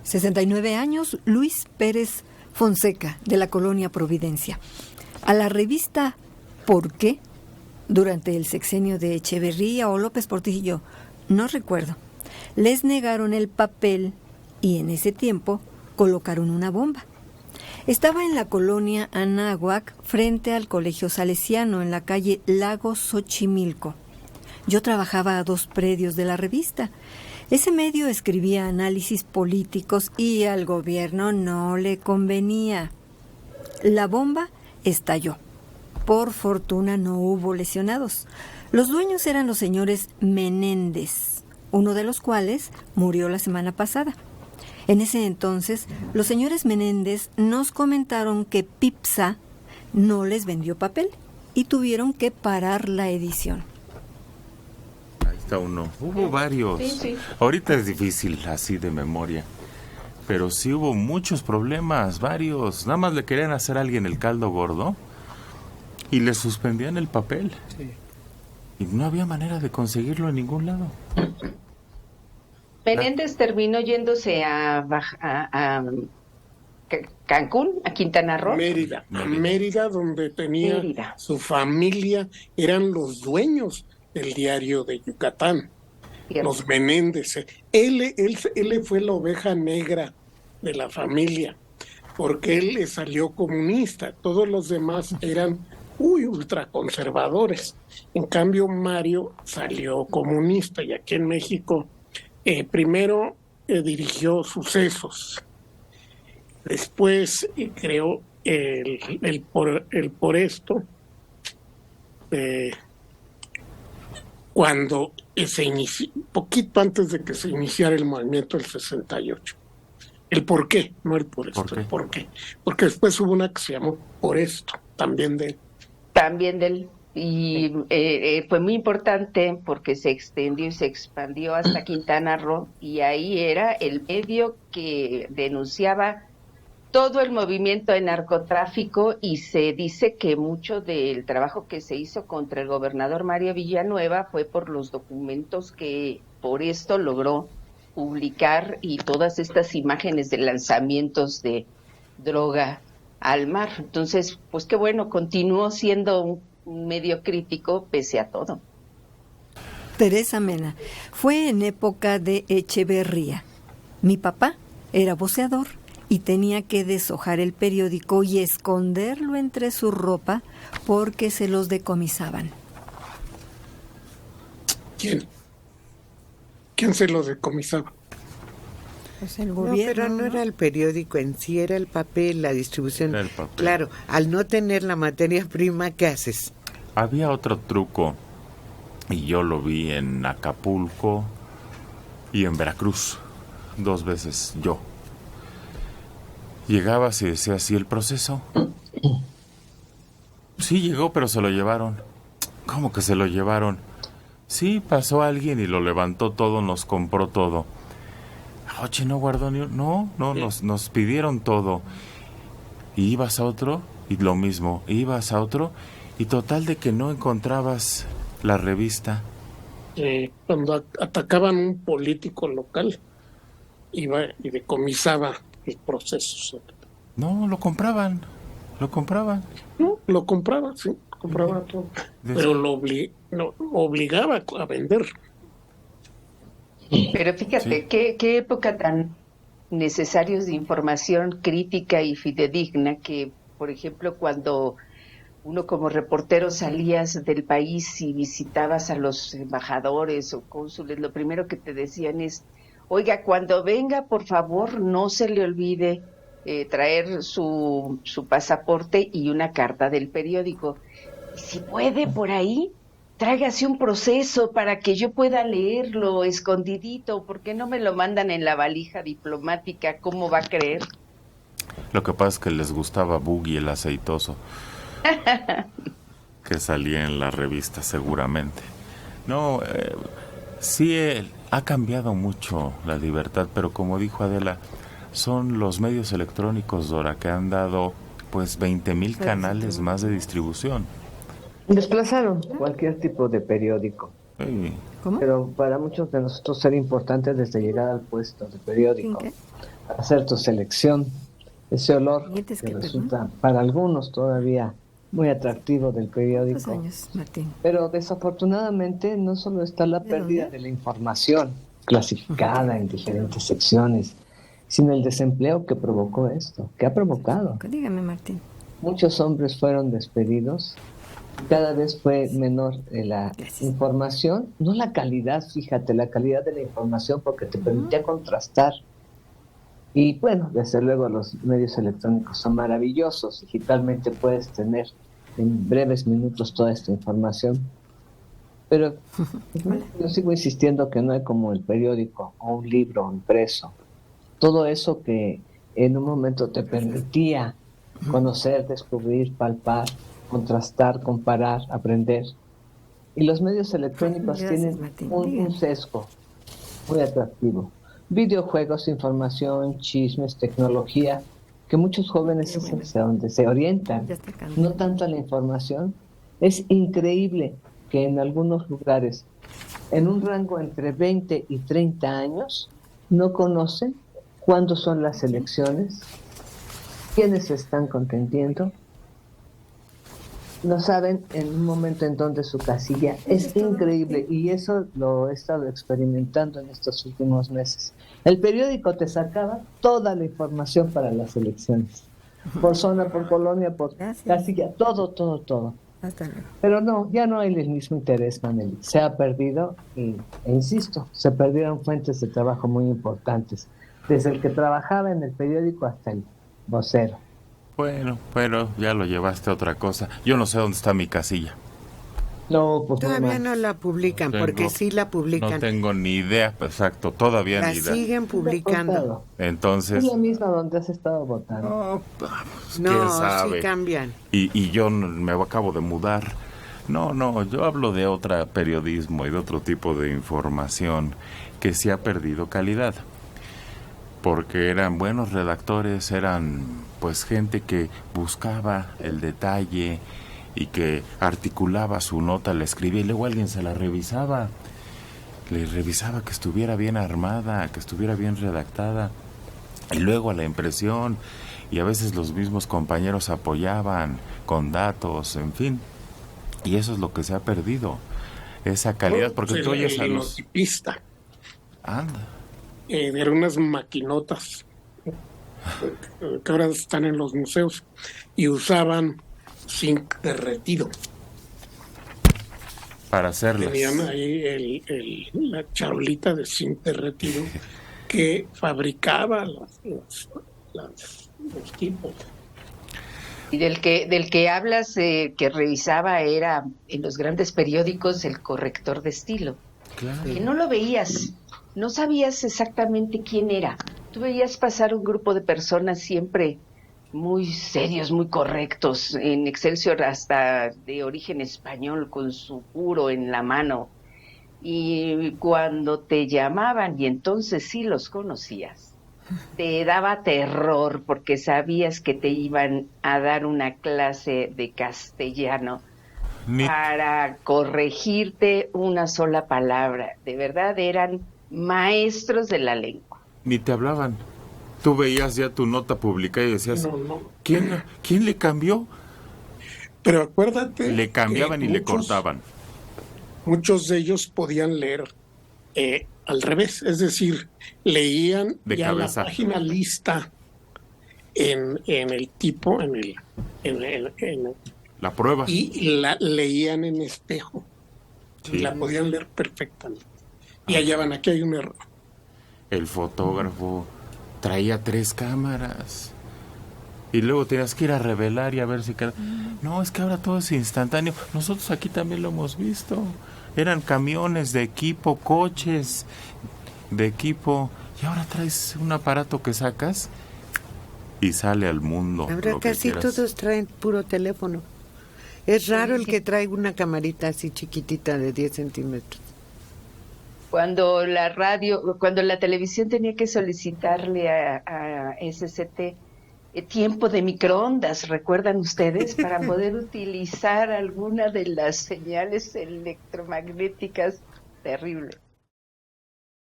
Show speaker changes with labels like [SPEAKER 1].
[SPEAKER 1] 69 años, Luis Pérez Fonseca, de la colonia Providencia. A la revista ¿Por qué?, durante el sexenio de Echeverría o López Portillo, no recuerdo, les negaron el papel y en ese tiempo colocaron una bomba. Estaba en la colonia Anáhuac, frente al Colegio Salesiano, en la calle Lago Xochimilco. Yo trabajaba a 2 predios de la revista. Ese medio escribía análisis políticos y al gobierno no le convenía. La bomba estalló. Por fortuna no hubo lesionados. Los dueños eran los señores Menéndez, uno de los cuales murió la semana pasada. En ese entonces, los señores Menéndez nos comentaron que Pipsa no les vendió papel y tuvieron que parar la edición.
[SPEAKER 2] Ahí está uno. Hubo varios. Sí. Ahorita es difícil así de memoria. Pero sí hubo muchos problemas, varios. Nada más le querían hacer a alguien el caldo gordo y le suspendían el papel. Sí. Y no había manera de conseguirlo en ningún lado.
[SPEAKER 3] Menéndez terminó yéndose a Cancún, a Quintana Roo.
[SPEAKER 4] Mérida, donde tenía su familia, eran los dueños del Diario de Yucatán. Cierto. Los Menéndez. Él fue la oveja negra de la familia, porque él le salió comunista. Todos los demás eran ultraconservadores. En cambio, Mario salió comunista, y aquí en México primero dirigió Sucesos, después creó el Por Esto, cuando se inició, poquito antes de que se iniciara el movimiento del 68. El Por Qué, no el Por Esto, el Por Qué. Porque después hubo una que se llamó Por Esto, también de él.
[SPEAKER 3] Y fue muy importante porque se extendió y se expandió hasta Quintana Roo, y ahí era el medio que denunciaba todo el movimiento de narcotráfico, y se dice que mucho del trabajo que se hizo contra el gobernador Mario Villanueva fue por los documentos que Por Esto logró publicar, y todas estas imágenes de lanzamientos de droga al mar. Entonces, pues qué bueno, continuó siendo un medio crítico pese a todo.
[SPEAKER 1] Teresa Mena, fue en época de Echeverría. Mi papá era voceador y tenía que deshojar el periódico y esconderlo entre su ropa porque se los decomisaban.
[SPEAKER 4] ¿Quién se los decomisaba?
[SPEAKER 1] Pues el gobierno.
[SPEAKER 5] No, pero no era el periódico en sí, era el papel, la distribución.
[SPEAKER 2] El papel.
[SPEAKER 5] Claro, al no tener la materia prima, ¿qué haces?
[SPEAKER 2] Había otro truco, y yo lo vi en Acapulco y en Veracruz, 2 veces yo. Llegabas y decías, ¿sí el proceso? Sí llegó, pero se lo llevaron. ¿Cómo que se lo llevaron? Sí, pasó alguien y lo levantó todo, nos compró todo. Oye, no guardó ni un... No, nos pidieron todo. Y ibas a otro, y lo mismo. Ibas a otro, y total de que no encontrabas la revista.
[SPEAKER 4] Cuando atacaban un político local, iba y decomisaba el proceso.
[SPEAKER 2] No, lo compraban.
[SPEAKER 4] No, lo compraba, sí, compraba todo. Pero lo obligaba a vender.
[SPEAKER 3] Pero fíjate, qué época tan necesarios de información crítica y fidedigna, que, por ejemplo, cuando uno como reportero salías del país y visitabas a los embajadores o cónsules, lo primero que te decían es, oiga, cuando venga, por favor, no se le olvide traer su pasaporte y una carta del periódico. Y si puede, por ahí, tráigase un proceso para que yo pueda leerlo escondidito, porque no me lo mandan en la valija diplomática, ¿cómo va a creer?
[SPEAKER 2] Lo que pasa es que les gustaba Boogie, el aceitoso, que salía en la revista seguramente. No, sí ha cambiado mucho la libertad, pero como dijo Adela, son los medios electrónicos, Dora, que han dado pues 20,000 canales más de distribución.
[SPEAKER 6] Desplazaron cualquier tipo de periódico.
[SPEAKER 1] ¿Cómo?
[SPEAKER 6] Pero para muchos de nosotros era importante desde llegar al puesto de periódico. hacer tu selección. Ese olor que resulta para algunos todavía muy atractivo del periódico.
[SPEAKER 1] ¿Cuántos años, Martín?
[SPEAKER 6] Pero desafortunadamente no solo está la pérdida de la información clasificada en diferentes secciones, sino el desempleo que provocó esto, que ha provocado.
[SPEAKER 1] Dígame, Martín.
[SPEAKER 6] Muchos hombres fueron despedidos, cada vez fue menor la información, no la calidad, fíjate, la calidad de la información porque te permitía contrastar. Y bueno, desde luego los medios electrónicos son maravillosos, digitalmente puedes tener en breves minutos toda esta información, pero yo sigo insistiendo que no hay como el periódico o un libro impreso, todo eso que en un momento te permitía conocer, descubrir, palpar, contrastar, comparar, aprender. Y los medios electrónicos tienen un sesgo muy atractivo. Videojuegos, información, chismes, tecnología, que muchos jóvenes es hacia donde se orientan, no tanto a la información. Es increíble que en algunos lugares, en un rango entre 20 y 30 años, no conocen cuándo son las elecciones, quiénes se están contendiendo, no saben en un momento en donde su casilla. Es increíble y eso lo he estado experimentando en estos últimos meses. El periódico te sacaba toda la información para las elecciones, por zona, por colonia, por casilla, todo. Pero no, ya no hay el mismo interés, Maneli. Se ha perdido e insisto, se perdieron fuentes de trabajo muy importantes, desde el que trabajaba en el periódico hasta el vocero.
[SPEAKER 2] Bueno, pero ya lo llevaste a otra cosa. Yo no sé dónde está mi casilla.
[SPEAKER 5] No, pues todavía no la publican, porque sí la publican.
[SPEAKER 2] No tengo ni idea, exacto, todavía ni idea.
[SPEAKER 5] La siguen publicando.
[SPEAKER 2] Entonces...
[SPEAKER 6] ¿Es la misma donde has estado votando?
[SPEAKER 2] ¿Quién sabe?
[SPEAKER 5] Sí cambian.
[SPEAKER 2] Y yo me acabo de mudar. No, yo hablo de otro periodismo y de otro tipo de información que sí ha perdido calidad. Porque eran buenos redactores, eran pues gente que buscaba el detalle y que articulaba su nota, la escribía y luego alguien se la revisaba. Le revisaba que estuviera bien armada, que estuviera bien redactada. Y luego a la impresión, y a veces los mismos compañeros apoyaban con datos, en fin. Y eso es lo que se ha perdido, esa calidad, porque tú oyes a los...
[SPEAKER 4] Notipista.
[SPEAKER 2] Anda.
[SPEAKER 4] Eran unas maquinotas que ahora están en los museos y usaban zinc derretido
[SPEAKER 2] para hacerlas.
[SPEAKER 4] Tenían ahí la charolita de zinc derretido que fabricaba los tipos.
[SPEAKER 3] Y del que hablas, que revisaba, era en los grandes periódicos el corrector de estilo.
[SPEAKER 2] Claro.
[SPEAKER 3] Que no lo veías, no sabías exactamente quién era. Tú veías pasar un grupo de personas siempre muy serios, muy correctos, en Excelsior hasta de origen español, con su puro en la mano. Y cuando te llamaban, y entonces sí los conocías, te daba terror porque sabías que te iban a dar una clase de castellano para corregirte una sola palabra. De verdad eran maestros de la lengua.
[SPEAKER 2] Ni te hablaban. Tú veías ya tu nota publicada y decías,
[SPEAKER 4] No.
[SPEAKER 2] ¿Quién le cambió?
[SPEAKER 4] Pero acuérdate...
[SPEAKER 2] Le cambiaban y le cortaban.
[SPEAKER 4] Muchos de ellos podían leer al revés, es decir, leían
[SPEAKER 2] de
[SPEAKER 4] ya
[SPEAKER 2] cabeza.
[SPEAKER 4] La página lista en el tipo, en
[SPEAKER 2] la prueba.
[SPEAKER 4] Y la leían en espejo. Sí. La podían leer perfectamente. Y hallaban, aquí hay un error.
[SPEAKER 2] El fotógrafo traía 3 cámaras. Y luego tenías que ir a revelar y a ver si... No, es que ahora todo es instantáneo. Nosotros aquí también lo hemos visto. Eran camiones de equipo, coches de equipo. Y ahora traes un aparato que sacas y sale al mundo.
[SPEAKER 5] Ahora casi todos traen puro teléfono. Es raro el que trae una camarita así chiquitita de 10 centímetros.
[SPEAKER 3] Cuando la televisión tenía que solicitarle a SCT tiempo de microondas, ¿recuerdan ustedes? Para poder utilizar alguna de las señales electromagnéticas. Terrible.